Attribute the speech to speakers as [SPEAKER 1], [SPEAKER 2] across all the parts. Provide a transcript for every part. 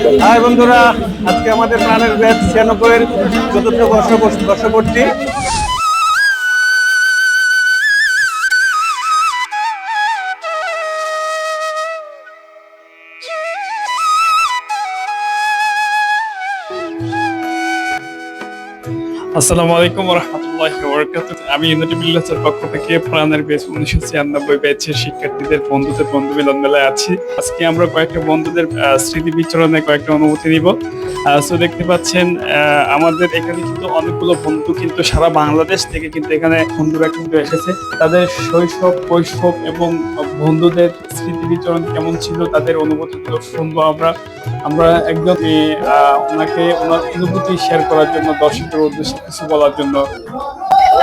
[SPEAKER 1] High বন্ধুরা, আজকে আমাদের প্রাণের ব্যাচ 96 এর চতুর্থ বর্ষপূর্তি।
[SPEAKER 2] আসসালামু আলাইকুম ওয়া রাহমাতুল্লাহি ওয়া বারাকাতুহু। আমি ইউনিটি বিল্লাসের পক্ষ থেকে প্রাণের ব্যাচ 1996 ব্যাচের শিক্ষার্থীদের বন্ধুদের বন্ধু মিলন মেলায় আছি। আজকে আমরা কয়েকটা বন্ধুদের স্মৃতি বিচরণে কয়েকটা অনুভূতি নিব। সো দেখতে পাচ্ছেন আমাদের এখানে কিন্তু অনেকগুলো বন্ধু কিন্তু সারা বাংলাদেশ থেকে কিন্তু এখানে বন্ধুরা কিন্তু এসেছে। তাদের শৈশব, কৈশোর এবং বন্ধুদের স্মৃতি বিচরণ কেমন ছিল, তাদের অনুভূতিগুলো শুনবো আমরা একদম ওনাকে ওনার অনুভূতি শেয়ার করার জন্য, দর্শকের উদ্দেশ্যে কিছু বলার জন্য।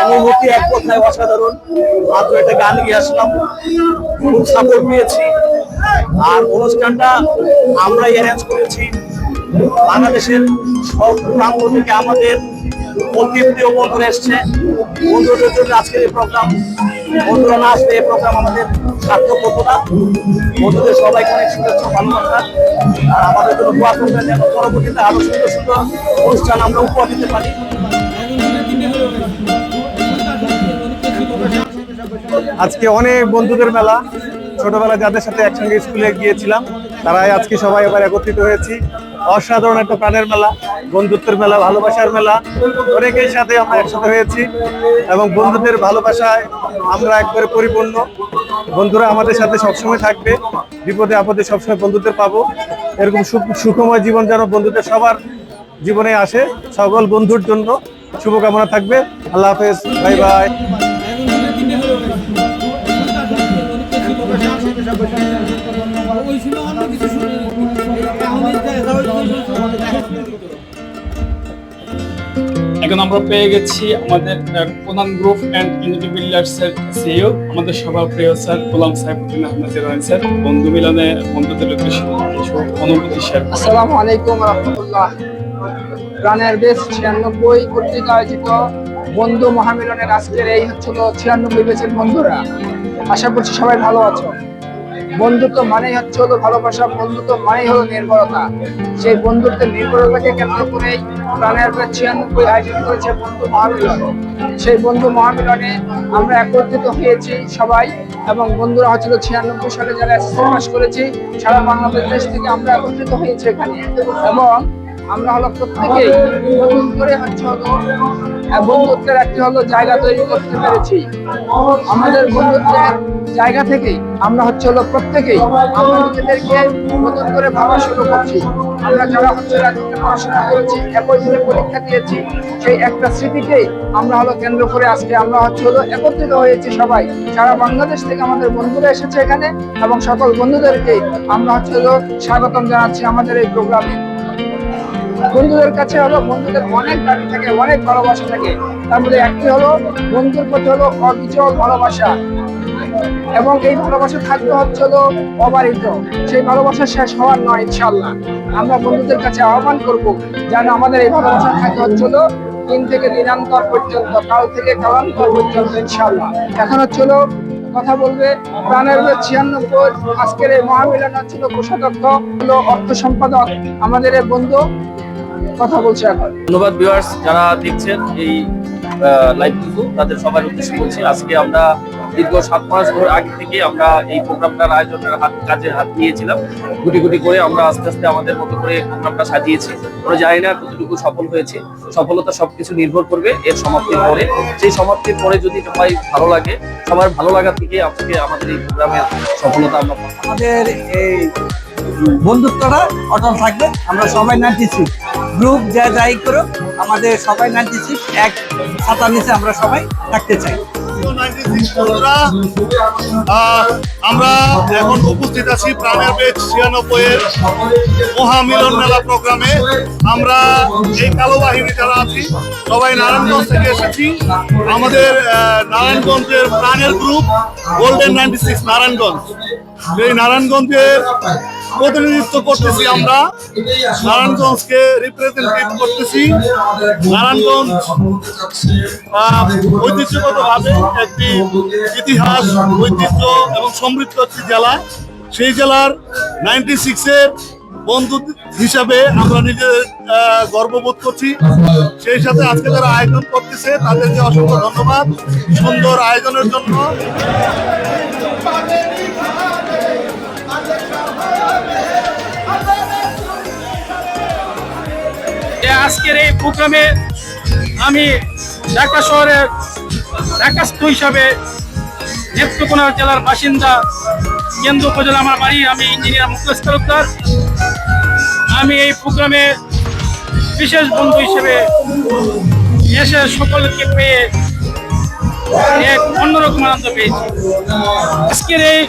[SPEAKER 3] অনুভূতি এক কথায় অসাধারণ। মাত্র একটা গান গিয়ে আসলাম, খুব সাপোর্ট পেয়েছি। আর অনুষ্ঠানটা আমরাই অ্যারেঞ্জ করেছি। বাংলাদেশের সব প্রান্ত থেকে আমাদের অতিথিও বন্ধুরা এসছে। বন্ধুদের জন্য আজকের এই প্রোগ্রাম, বন্ধুরা না আসলে এই প্রোগ্রাম আমাদের সার্থক হতো না। বন্ধুদের সবাইকে অনেক শুভেচ্ছা, ভালোবাসা। আর আমাদের জন্য দোয়া করবেন যেন পরবর্তীতে আরো সুন্দর সুন্দর অনুষ্ঠান আমরা উপহার দিতে পারি।
[SPEAKER 1] আজকে অনেক বন্ধুদের মেলা, ছোটবেলা যাদের সাথে একসঙ্গে স্কুলে গিয়েছিলাম তারাই আজকে সবাই আবার একত্রিত হয়েছি। অসাধারণ একটা প্রাণের মেলা, বন্ধুত্বের মেলা, ভালোবাসার মেলা। অনেকের সাথে আমরা একসাথে হয়েছি এবং বন্ধুদের ভালোবাসায় আমরা একবারে পরিপূর্ণ। বন্ধুরা আমাদের সাথে সবসময় থাকবে, বিপদে আপদে সবসময় বন্ধুদের পাবো। এরকম সুখময় জীবন যেন বন্ধুদের সবার জীবনে আসে। সকল বন্ধুর জন্য শুভকামনা থাকবে। আল্লাহ হাফেজ, বাই বাই।
[SPEAKER 2] এখন আমরা পেয়ে গেছি আমাদের প্রধান গ্রুপ অ্যান্ড ইউনিটি বিল্ডার্স এর সিইও, আমাদের সবার প্রিয় স্যার গোলাম সাইফুদ্দিন আহমেদ স্যার। বন্ধু মিলনে বন্ধুদের উদ্দেশ্যে কিছু অনুভূতি শেয়ার করুন।
[SPEAKER 4] আসসালামু আলাইকুম ওয়া রাহমাতুল্লাহ। প্রাণের ব্যাচ 96 কর্তৃক আয়োজিত বন্ধু মহামিলনের আজকের এই হচ্ছিল 96 ব্যাচের বন্ধুরা। আশা করছি সবাই ভালো আছো। বন্ধুত্ব মানেই হচ্ছে হলো ভালোবাসা, বন্ধুত্ব মানেই হলো নির্ভরতা। সেই বন্ধুত্বের নির্ভরতাকে কেন্দ্র করেই প্রাণের ব্যাচ 96 আয়োজন করেছে বন্ধু মহামিলন। সেই বন্ধু মহামিলনে আমরা একত্রিত হয়েছি সবাই, এবং বন্ধুরা হচ্ছিল 96 সালে যারা এসএসসি পাস করেছি সারা বাংলাদেশ থেকে আমরা একত্রিত হয়েছি এখানে। এবং আমরা হলো প্রত্যেকেই নতুন করে হচ্ছে হলো বন্ধুত্বের একটি হলো জায়গা তৈরি করতে পেরেছি। আমাদের বন্ধুত্বের জায়গা থেকেই আমরা হচ্ছে হলো প্রত্যেকেই আমরা নিজেদেরকে নতুন করে ভাবা শুরু করছি। আমরা যারা হচ্ছে একসাথে পড়াশোনা করেছি, একই দিনে পরীক্ষা দিয়েছি, সেই একটা স্মৃতিকেই আমরা হলো কেন্দ্র করে আজকে আমরা হচ্ছে হলো একত্রিত হয়েছি সবাই। সারা বাংলাদেশ থেকে আমাদের বন্ধুরা এসেছে এখানে, এবং সকল বন্ধুদেরকে আমরা হচ্ছে হলো স্বাগতম জানাচ্ছি আমাদের এই প্রোগ্রামে। বন্ধুদের কাছে হলো বন্ধুদের অনেক দাবি থাকে, অনেক ভালোবাসা থাকে। তার মধ্যে একটি হলো বন্ধুর প্রতি হলো অবিচল ভালোবাসা, এবং এই ভালোবাসা থাকতে হচ্ছে হলো অবারিত। সেই ভালোবাসা শেষ হওয়ার নয় ইনশাআল্লাহ। আমরা বন্ধুদের কাছে আহ্বান করব যেন আমাদের এই ভালোবাসা থাকে হচ্ছে হলো দিন থেকে দিনান্তর পর্যন্ত, কাল থেকে কালান্তর পর্যন্ত ইনশাআল্লাহ। এখন হচ্ছে হলো কথা বলবে প্রাণের ব্যাচ 96 আজকের এই মহামিলন হচ্ছিল কোষাধ্যক্ষ হলো অর্থ সম্পাদক আমাদের এই বন্ধু কথা বলছে এখন।
[SPEAKER 3] ধন্যবাদ ভিউয়ার্স যারা দেখছেন এই লাইভটুকু, তাদের সবার উদ্দেশ্যে বলছি আজকে আমরা দীর্ঘ 7 মাস ধরে আগে থেকে আমরা এই প্রোগ্রামটার আয়োজনের কাজে হাত নিয়েছিলাম। গুটি গুটি করে আমরা আস্তে আস্তে আমাদের মতো করে প্রোগ্রামটা সাজিয়েছি। আমরা জানি না কতটুকু সফল হয়েছে। সফলতা সবকিছু নির্ভর করবে এর সমাপ্তির পরে। সেই সমাপ্তির পরে যদি সবাই ভালো লাগে, সবার ভালো লাগা থেকে আজকে আমাদের এই প্রোগ্রামের সফলতা আমরা পাবো।
[SPEAKER 5] আমাদের এই বন্ধুত্বটা অটল থাকবে। আমরা সবাই 96 গ্রুপ যা যাই করো, আমাদের সবাই 96 এক ছাতার নিচে আমরা সবাই থাকতে চাই।
[SPEAKER 6] আমরা এখন উপস্থিত আছি প্রাণের ব্যাচ 96 এর মহামিলন মেলা প্রোগ্রামে। আমরা এই কালো বাহিনী যারা আছি সবাই নারায়ণগঞ্জ থেকে এসেছি। আমাদের নারায়ণগঞ্জের প্রাণের গ্রুপ গোল্ডেন 96 নারায়ণগঞ্জ। এই নারায়ণগঞ্জের প্রতিনিধিত্ব করতেছি আমরা, নারায়ণগঞ্জকে রিপ্রেজেন্টেটিভ করতেছি। নারায়ণগঞ্জ ঐতিহ্যগতভাবে একটি ইতিহাস, ঐতিহ্য এবং সমৃদ্ধ একটি জেলা। সেই জেলার 96 এর বন্ধু হিসাবে আমরা নিজেদের গর্ববোধ করছি। সেই সাথে আজকে যারা আয়োজন করতেছে তাদেরকে অসংখ্য ধন্যবাদ সুন্দর আয়োজনের জন্য।
[SPEAKER 2] আজকের এই প্রোগ্রামে আমি ঢাকা শহরের ঢাকাস্থ হিসাবে নেত্রকোনা জেলার বাসিন্দা, কেন্দ্র উপজেলা আমার বাড়ি। আমি ইঞ্জিনিয়ার মুখলেস তালুকদার। আমি এই প্রোগ্রামে বিশেষ বন্ধু হিসেবে এসে সকলকে পেয়ে এক অন্যরকম আনন্দ পেয়েছি। আজকের এই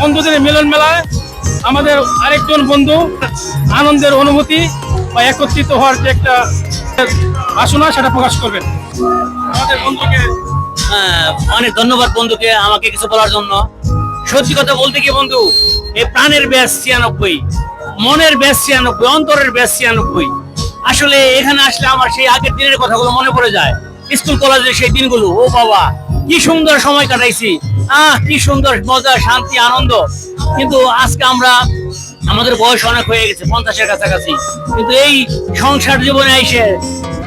[SPEAKER 2] বন্ধুদের মিলন মেলায় আমাদের আরেকজন বন্ধু আনন্দের অনুভূতি বা একত্রিত হওয়ার যে একটা বাসনা সেটা প্রকাশ করবেন। আমাদের বন্ধুকে
[SPEAKER 7] অনেক ধন্যবাদ বন্ধুকে আমাকে কিছু বলার জন্য। সত্যি কথা বলতে কি বন্ধু, এই প্রাণের ব্যাস 96, মনের ব্যাস 96, অন্তরের ব্যাস 96। আসলে এখানে আসলে আমার সেই আগের দিনের কথাগুলো মনে পড়ে যায়, স্কুল কলেজের সেই দিনগুলো। ও বাবা, কি সুন্দর সময় কাটাইছি, কি সুন্দর মজা, শান্তি, আনন্দ। কিন্তু আজকে আমাদের বয়স অনেক হয়ে গেছে, 50-এর কাছাকাছি। কিন্তু এই সংসার জীবনে এসে,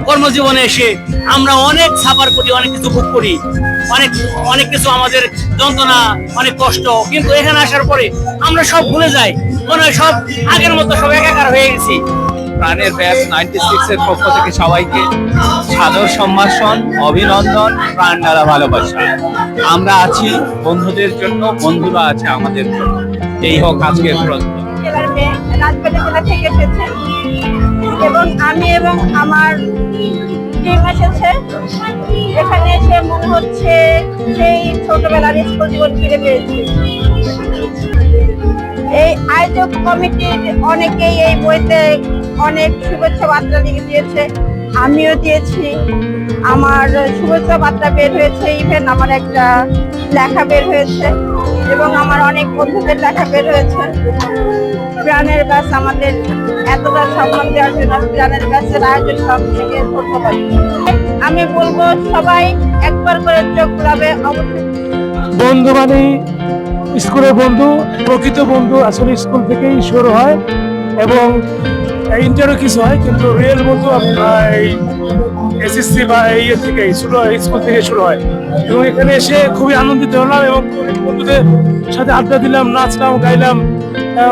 [SPEAKER 7] কর্মজীবনে এসে আমরা অনেক সাফার করি, অনেক কিছু ভোগ করি, অনেক কিছু আমাদের যন্ত্রণা, অনেক কষ্ট। কিন্তু এখানে আসার পরে আমরা সব ভুলে যাই, মনে হয় সব আগের মতো সব একাকার হয়ে গেছি।
[SPEAKER 8] প্রাণের ব্যাচ 96 এর পক্ষ থেকে সবাইকে সাদর সম্ভাষণ, অভিনন্দন, প্রাণ ঢালা ভালোবাসা। আমরা আছি বন্ধুদের জন্য, বন্ধুরা আছে আমাদের জন্য। এই হোক আজকের প্রশ্ন।
[SPEAKER 9] জেলার মেয়ে, রাজবাড়ী জেলা থেকে এসেছে এবং আমি এবং আমার টিম এসেছে। এখানে এসে মনে হচ্ছে সেই ছোটবেলার স্কুল জীবন ফিরে পেয়েছি। এই আয়োজক কমিটির অনেকেই এই বইতে অনেক শুভেচ্ছা বার্তা দিয়েছে, আমিও দিয়েছি। আমার শুভেচ্ছা বার্তা বের হয়েছে, ইভেন আমার একটা লেখা বের হয়েছে এবং আমার অনেক বন্ধুদের লেখা বের হয়েছে। প্রাণের ব্যাস আমাদের এতটা সম্মান দেওয়ার জন্য প্রাণের ব্যাসের আয়োজন সব থেকে ধন্যবাদ। আমি বলবো সবাই একবার করে চোখ ঘুরাবে অবশ্যই।
[SPEAKER 10] বন্ধু মানে স্কুলের বন্ধু, প্রকৃত বন্ধু আসলে স্কুল থেকেই শুরু হয় এবং ইন্টারও কিছু হয়, কিন্তু রিয়েল বন্ধু এসএসসি বা ইয়ে থেকে শুরু হয়, স্কুল থেকে শুরু হয়। এবং এখানে এসে খুবই আনন্দিত হলাম এবং বন্ধুদের সাথে আড্ডা দিলাম, নাচলাম, গাইলাম,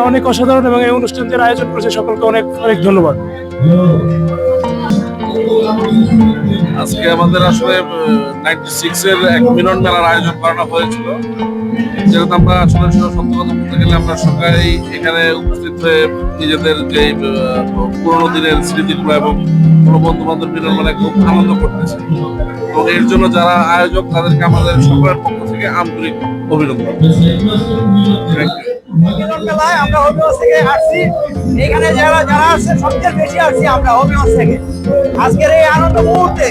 [SPEAKER 10] অনেক অসাধারণ। এবং এই অনুষ্ঠান যারা আয়োজন করেছে সকলকে অনেক অনেক ধন্যবাদ।
[SPEAKER 6] আজকে আমাদের আসলে 96 এর এক মিলন মেলার আয়োজন করানো হয়েছিল। যেহেতু আমরা আসলে সত্য কথা বলতে গেলে আমরা সবাই এখানে উপস্থিত হয়ে নিজেদের যে পুরোনো দিনের স্মৃতিগুলো এবং কোনো বন্ধু বান্ধব মিলন মেলায় খুব আনন্দ করতেছি। এবং এর জন্য যারা আয়োজক তাদেরকে আমাদের সকলের পক্ষ থেকে আন্তরিক অভিনন্দন।
[SPEAKER 3] মিলন মেলায় আমরা হবিগঞ্জ থেকে আসছি। এখানে যারা আছে সবচেয়ে বেশি আসছি আমরা হবিগঞ্জ থেকে। আজকের এই আনন্দ মুহূর্তে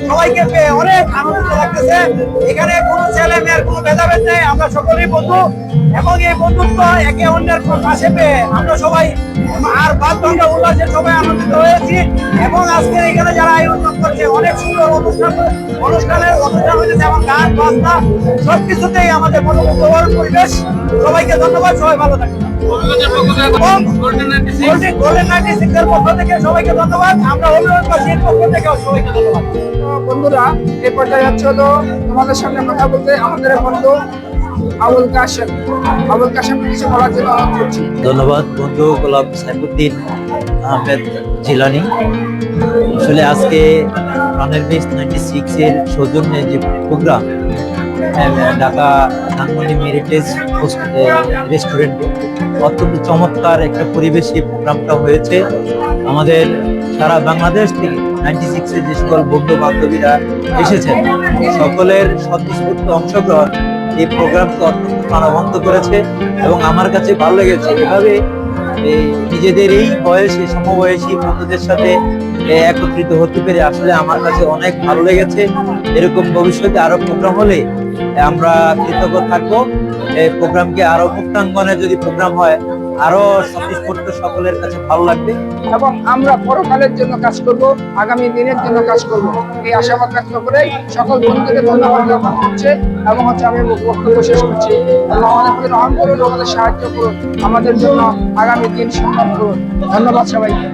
[SPEAKER 3] সবাইকে পেয়ে অনেক আনন্দিত লাগতেছে। এখানে কোনো ছেলে মেয়ের কোনো ভেদাভেদ নেই, আমরা সকলেই বন্ধু এবং এই বন্ধুত্ব একে অন্যের পাশে পেয়ে আমরা সবাই আর বাদ ভাঙা উল্লাসে সবাই আনন্দিত হয়েছি। এবং আজকের এখানে যারা আয়োজন করছে অনেক সুন্দর অনুষ্ঠানের অনুষ্ঠান হয়েছে এবং গান বাজনা সবকিছুতেই আমাদের মনোমুগ্ধকর পরিবেশ। সবাইকে ধন্যবাদ, সবাই ভালো থাকবেন। গোল্ডেন 96 এর পক্ষ থেকে সবাইকে ধন্যবাদ। আমরা অভিনন্দনবাসীর পক্ষ থেকে সবাইকে ধন্যবাদ।
[SPEAKER 4] বন্ধুরা, এই পর্যায়ে যাচ্ছে হলো তোমাদের সামনে কথা বলতে আমাদের বন্ধু আবুল কাশেম। আবুল কাশেম কিছু বলার জন্য অনুরোধ করছি।
[SPEAKER 11] ধন্যবাদ বন্ধু গোলাম সাইফুদ্দিন আহমেদ জিলানি। আসলে আজকে প্রাণের ব্যাচ 96 এর সৌজন্যে যে প্রোগ্রাম ঢাকা ধানমন্ডি মেরিটেজ রেস্টুরেন্টে অত্যন্ত চমৎকার একটা পরিবেশে প্রোগ্রামটা হয়েছে। আমাদের সারা বাংলাদেশ থেকে 96 এর যে সকল বন্ধু বান্ধবীরা এসেছেন সকলের স্বতঃস্ফূর্ত অংশগ্রহণ এই প্রোগ্রামকে অত্যন্ত প্রাণবন্ত করেছে এবং আমার কাছে ভালো লেগেছে। এভাবে নিজেদের এই বয়সে সমবয়সী বন্ধুদের সাথে একত্রিত হতে পেরে আসলে আমার কাছে অনেক ভালো লেগেছে। এরকম ভবিষ্যতে আরো প্রোগ্রাম হলে আমরা কৃতজ্ঞ থাকবো এই প্রোগ্রামকে আরো মুক্তাঙ্গনে যদি প্রোগ্রাম হয় আরো স্বতঃস্ফূর্ত সকলের কাছে ভালো লাগবে।
[SPEAKER 4] এবং আমরা পরকালের জন্য কাজ করব, আগামী দিনের জন্য কাজ করব, এই আশাবাদ ব্যক্ত করে সকল বন্ধুকে ধন্যবাদ জ্ঞাপন করছে এবং আমি বক্তব্য শেষ করছি। আল্লাহ আমাদের প্রতি রহম করুন, আমাদের সাহায্য করুন, আমাদের জন্য আগামী দিন সুন্দর করুন। ধন্যবাদ সবাইকে।